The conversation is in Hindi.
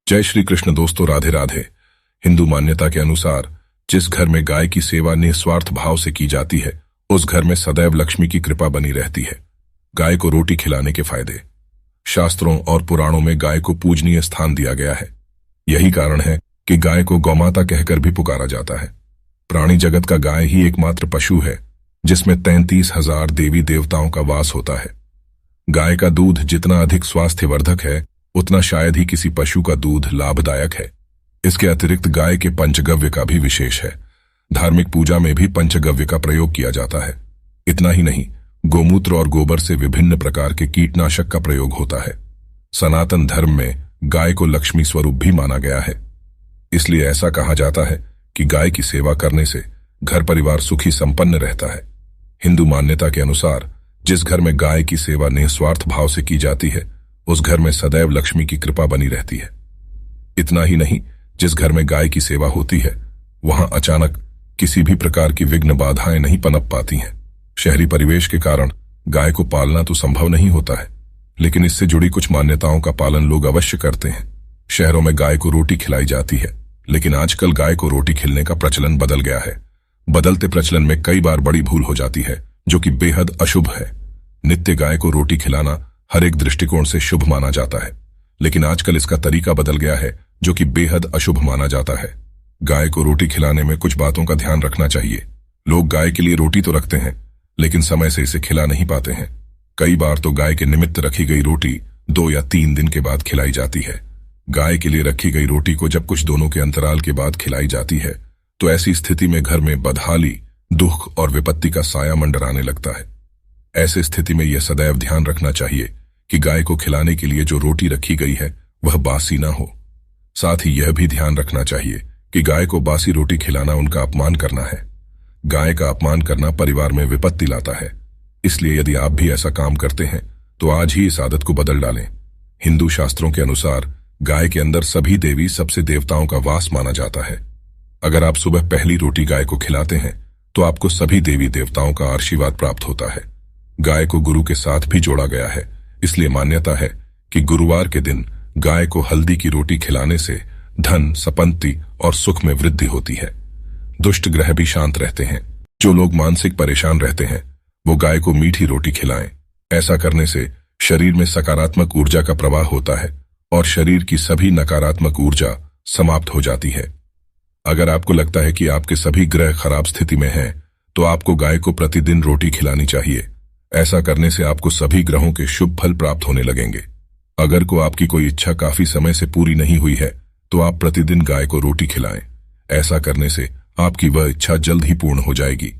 जय श्री कृष्ण दोस्तों, राधे राधे। हिंदू मान्यता के अनुसार जिस घर में गाय की सेवा निस्वार्थ भाव से की जाती है उस घर में सदैव लक्ष्मी की कृपा बनी रहती है। गाय को रोटी खिलाने के फायदे। शास्त्रों और पुराणों में गाय को पूजनीय स्थान दिया गया है। यही कारण है कि गाय को गौमाता कहकर भी पुकारा जाता है। प्राणी जगत का गाय ही एकमात्र पशु है जिसमें 33,000 देवी देवताओं का वास होता है। गाय का दूध जितना अधिक स्वास्थ्यवर्धक है उतना शायद ही किसी पशु का दूध लाभदायक है। इसके अतिरिक्त गाय के पंचगव्य का भी विशेष है। धार्मिक पूजा में भी पंचगव्य का प्रयोग किया जाता है। इतना ही नहीं, गोमूत्र और गोबर से विभिन्न प्रकार के कीटनाशक का प्रयोग होता है। सनातन धर्म में गाय को लक्ष्मी स्वरूप भी माना गया है। इसलिए ऐसा कहा जाता है कि गाय की सेवा करने से घर परिवार सुखी संपन्न रहता है। हिंदू मान्यता के अनुसार जिस घर में गाय की सेवा निस्वार्थ भाव से की जाती है उस घर में सदैव लक्ष्मी की कृपा बनी रहती है। इतना ही नहीं, जिस घर में गाय की सेवा होती है वहां अचानक किसी भी प्रकार की विघ्न बाधाएं नहीं पनप पाती हैं। शहरी परिवेश के कारण गाय को पालना तो संभव नहीं होता है, लेकिन इससे जुड़ी कुछ मान्यताओं का पालन लोग अवश्य करते हैं। शहरों में गाय को रोटी खिलाई जाती है, लेकिन आजकल गाय को रोटी खिलाने का प्रचलन बदल गया है। बदलते प्रचलन में कई बार बड़ी भूल हो जाती है जो कि बेहद अशुभ है। नित्य गाय को रोटी खिलाना हर एक दृष्टिकोण से शुभ माना जाता है, लेकिन आजकल इसका तरीका बदल गया है जो कि बेहद अशुभ माना जाता है। गाय को रोटी खिलाने में कुछ बातों का ध्यान रखना चाहिए। लोग गाय के लिए रोटी तो रखते हैं लेकिन समय से इसे खिला नहीं पाते हैं। कई बार तो गाय के निमित्त रखी गई रोटी 2 या 3 दिन के बाद खिलाई जाती है। गाय के लिए रखी गई रोटी को जब कुछ दोनों के अंतराल के बाद खिलाई जाती है तो ऐसी स्थिति में घर में बदहाली, दुख और विपत्ति का साया मंडराने लगता है। ऐसे स्थिति में यह सदैव ध्यान रखना चाहिए कि गाय को खिलाने के लिए जो रोटी रखी गई है वह बासी ना हो। साथ ही यह भी ध्यान रखना चाहिए कि गाय को बासी रोटी खिलाना उनका अपमान करना है। गाय का अपमान करना परिवार में विपत्ति लाता है। इसलिए यदि आप भी ऐसा काम करते हैं तो आज ही इस आदत को बदल डालें। हिंदू शास्त्रों के अनुसार गाय के अंदर सभी देवी, सबसे देवताओं का वास माना जाता है। अगर आप सुबह पहली रोटी गाय को खिलाते हैं तो आपको सभी देवी देवताओं का आशीर्वाद प्राप्त होता है। गाय को गुरु के साथ भी जोड़ा गया है, इसलिए मान्यता है कि गुरुवार के दिन गाय को हल्दी की रोटी खिलाने से धन, संपत्ति और सुख में वृद्धि होती है। दुष्ट ग्रह भी शांत रहते हैं। जो लोग मानसिक परेशान रहते हैं वो गाय को मीठी रोटी खिलाएं। ऐसा करने से शरीर में सकारात्मक ऊर्जा का प्रवाह होता है और शरीर की सभी नकारात्मक ऊर्जा समाप्त हो जाती है। अगर आपको लगता है कि आपके सभी ग्रह खराब स्थिति में हैं, तो आपको गाय को प्रतिदिन रोटी खिलानी चाहिए। ऐसा करने से आपको सभी ग्रहों के शुभ फल प्राप्त होने लगेंगे। अगर को आपकी कोई इच्छा काफी समय से पूरी नहीं हुई है तो आप प्रतिदिन गाय को रोटी खिलाएं। ऐसा करने से आपकी वह इच्छा जल्द ही पूर्ण हो जाएगी।